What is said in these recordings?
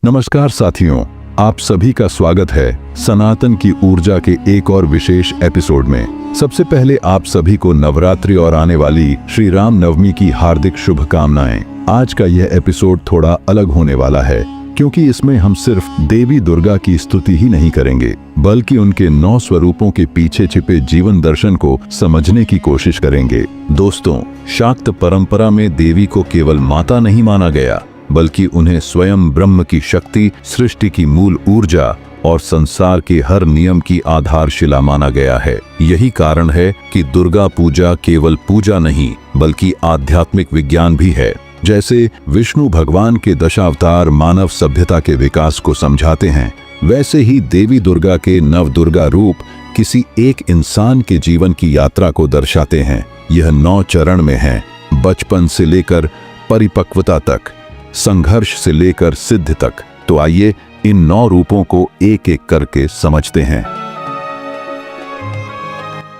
नमस्कार साथियों, आप सभी का स्वागत है सनातन की ऊर्जा के एक और विशेष एपिसोड में। सबसे पहले आप सभी को नवरात्रि और आने वाली श्री राम नवमी की हार्दिक शुभकामनाएं। आज का यह एपिसोड थोड़ा अलग होने वाला है क्योंकि इसमें हम सिर्फ देवी दुर्गा की स्तुति ही नहीं करेंगे बल्कि उनके 9 स्वरूपों के पीछे छिपे जीवन दर्शन को समझने की कोशिश करेंगे। दोस्तों, शाक्त परंपरा में देवी को केवल माता नहीं माना गया बल्कि उन्हें स्वयं ब्रह्म की शक्ति, सृष्टि की मूल ऊर्जा और संसार के हर नियम की आधारशिला माना गया है। यही कारण है कि दुर्गा पूजा केवल पूजा नहीं बल्कि आध्यात्मिक विज्ञान भी है। जैसे विष्णु भगवान के दशावतार मानव सभ्यता के विकास को समझाते हैं, वैसे ही देवी दुर्गा के नवदुर्गा रूप किसी एक इंसान के जीवन की यात्रा को दर्शाते हैं। यह 9 चरण में है, बचपन से लेकर परिपक्वता तक, संघर्ष से लेकर सिद्ध तक। तो आइए इन 9 रूपों को एक एक करके समझते हैं।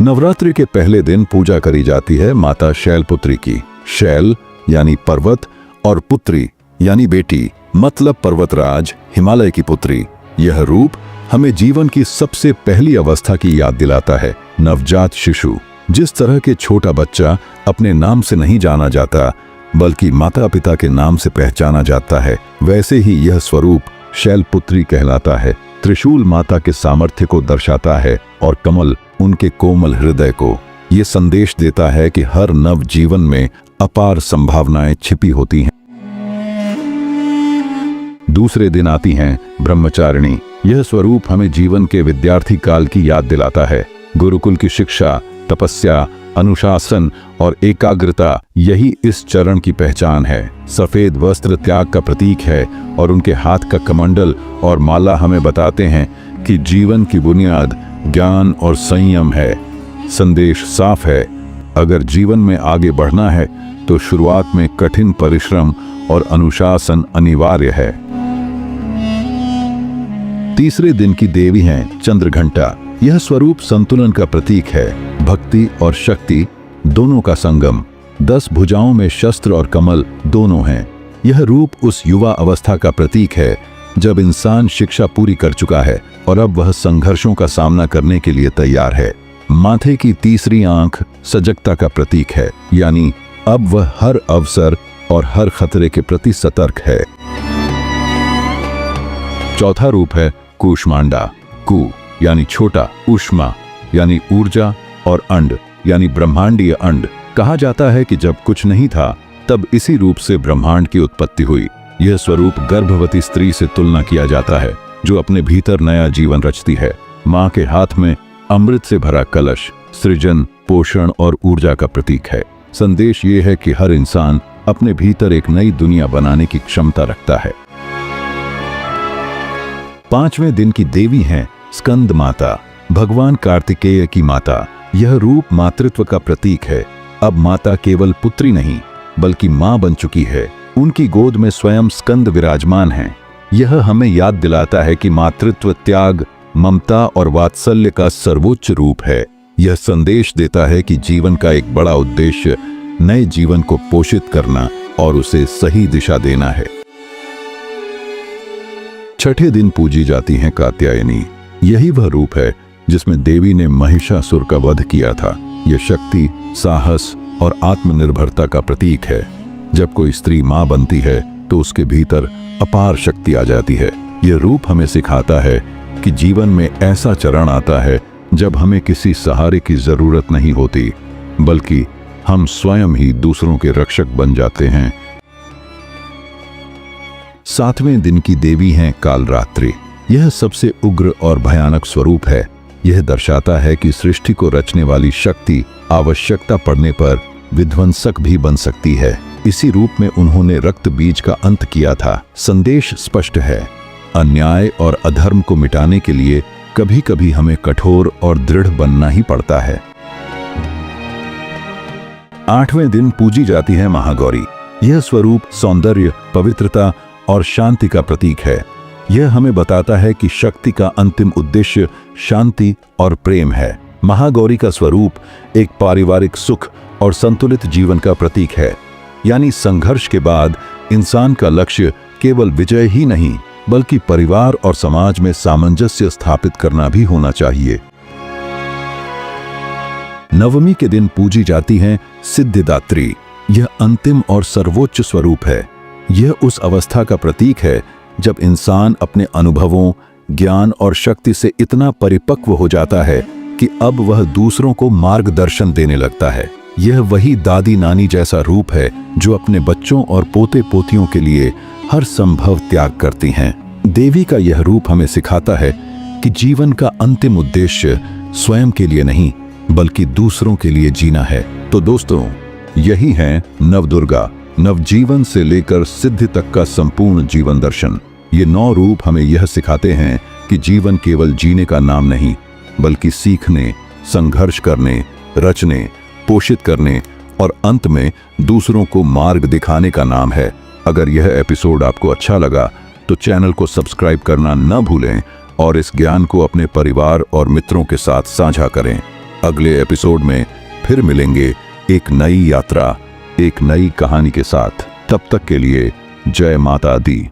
नवरात्रि के पहले दिन पूजा करी जाती है माता शैलपुत्री की। शैल यानी पर्वत और पुत्री यानी बेटी, मतलब पर्वतराज, हिमालय की पुत्री। यह रूप हमें जीवन की सबसे पहली अवस्था की याद दिलाता है, नवजात शिशु। जिस तरह के छोटा बच्चा अपने नाम से नहीं जाना जाता बल्कि माता पिता के नाम से पहचाना जाता है, वैसे ही यह स्वरूप शैलपुत्री कहलाता है। त्रिशूल माता के सामर्थ्य को दर्शाता है और कमल उनके कोमल हृदय को। ये संदेश देता है कि हर नव जीवन में अपार संभावनाएं छिपी होती हैं। दूसरे दिन आती हैं ब्रह्मचारिणी। यह स्वरूप हमें जीवन के विद्यार्थी काल की याद दिलाता है। गुरुकुल की शिक्षा, तपस्या, अनुशासन और एकाग्रता, यही इस चरण की पहचान है। सफेद वस्त्र त्याग का प्रतीक है और उनके हाथ का कमंडल और माला हमें बताते हैं कि जीवन की बुनियाद ज्ञान और संयम है। संदेश साफ है, अगर जीवन में आगे बढ़ना है तो शुरुआत में कठिन परिश्रम और अनुशासन अनिवार्य है। तीसरे दिन की देवी हैं चंद्रघंटा। यह स्वरूप संतुलन का प्रतीक है, भक्ति और शक्ति दोनों का संगम। 10 भुजाओं में शस्त्र और कमल दोनों हैं। यह रूप उस युवा अवस्था का प्रतीक है जब इंसान शिक्षा पूरी कर चुका है और अब वह संघर्षों का सामना करने के लिए तैयार है। माथे की तीसरी आंख सजगता का प्रतीक है, यानी अब वह हर अवसर और हर खतरे के प्रति सतर्क है। चौथा रूप है कूष्मांडा। कू यानी छोटा, उष्मा यानी ऊर्जा और अंड यानी ब्रह्मांडीय अंड। कहा जाता है कि जब कुछ नहीं था तब इसी रूप से ब्रह्मांड की उत्पत्ति हुई। यह स्वरूप गर्भवती स्त्री से तुलना किया जाता है जो अपने भीतर नया जीवन रचती है। माँ के हाथ में अमृत से भरा कलश सृजन, पोषण और ऊर्जा का प्रतीक है। संदेश ये है कि हर इंसान अपने भीतर एक नई दुनिया बनाने की क्षमता रखता है। 5वें दिन की देवी हैं स्कंद माता, भगवान कार्तिकेय की माता। यह रूप मातृत्व का प्रतीक है। अब माता केवल पुत्री नहीं बल्कि मां बन चुकी है। उनकी गोद में स्वयं स्कंद विराजमान हैं। यह हमें याद दिलाता है कि मातृत्व त्याग, ममता और वात्सल्य का सर्वोच्च रूप है। यह संदेश देता है कि जीवन का एक बड़ा उद्देश्य नए जीवन को पोषित करना और उसे सही दिशा देना है। 6ठे दिन पूजी जाती हैं कात्यायनी। यही वह रूप है जिसमें देवी ने महिषासुर का वध किया था। यह शक्ति, साहस और आत्मनिर्भरता का प्रतीक है। जब कोई स्त्री मां बनती है तो उसके भीतर अपार शक्ति आ जाती है। यह रूप हमें सिखाता है कि जीवन में ऐसा चरण आता है जब हमें किसी सहारे की जरूरत नहीं होती बल्कि हम स्वयं ही दूसरों के रक्षक बन जाते हैं। 7वें दिन की देवी हैं कालरात्रि। यह सबसे उग्र और भयानक स्वरूप है। यह दर्शाता है कि सृष्टि को रचने वाली शक्ति आवश्यकता पड़ने पर विध्वंसक भी बन सकती है। इसी रूप में उन्होंने रक्त बीज का अंत किया था। संदेश स्पष्ट है, अन्याय और अधर्म को मिटाने के लिए कभी कभी हमें कठोर और दृढ़ बनना ही पड़ता है। 8वें दिन पूजी जाती है महागौरी। यह स्वरूप सौंदर्य, पवित्रता और शांति का प्रतीक है। यह हमें बताता है कि शक्ति का अंतिम उद्देश्य शांति और प्रेम है। महागौरी का स्वरूप एक पारिवारिक सुख और संतुलित जीवन का प्रतीक है। यानी संघर्ष के बाद इंसान का लक्ष्य केवल विजय ही नहीं बल्कि परिवार और समाज में सामंजस्य स्थापित करना भी होना चाहिए। नवमी के दिन पूजी जाती हैं सिद्धिदात्री। यह अंतिम और सर्वोच्च स्वरूप है। यह उस अवस्था का प्रतीक है जब इंसान अपने अनुभवों, ज्ञान और शक्ति से इतना परिपक्व हो जाता है कि अब वह दूसरों को मार्गदर्शन देने लगता है। यह वही दादी नानी जैसा रूप है जो अपने बच्चों और पोते पोतियों के लिए हर संभव त्याग करती हैं। देवी का यह रूप हमें सिखाता है कि जीवन का अंतिम उद्देश्य स्वयं के लिए नहीं बल्कि दूसरों के लिए जीना है। तो दोस्तों, यही है नवदुर्गा, नवजीवन से लेकर सिद्धि तक का संपूर्ण जीवन दर्शन। ये 9 रूप हमें यह सिखाते हैं कि जीवन केवल जीने का नाम नहीं बल्कि सीखने, संघर्ष करने, रचने, पोषित करने और अंत में दूसरों को मार्ग दिखाने का नाम है। अगर यह एपिसोड आपको अच्छा लगा तो चैनल को सब्सक्राइब करना न भूलें और इस ज्ञान को अपने परिवार और मित्रों के साथ साझा करें। अगले एपिसोड में फिर मिलेंगे एक नई यात्रा, एक नई कहानी के साथ। तब तक के लिए जय माता दी।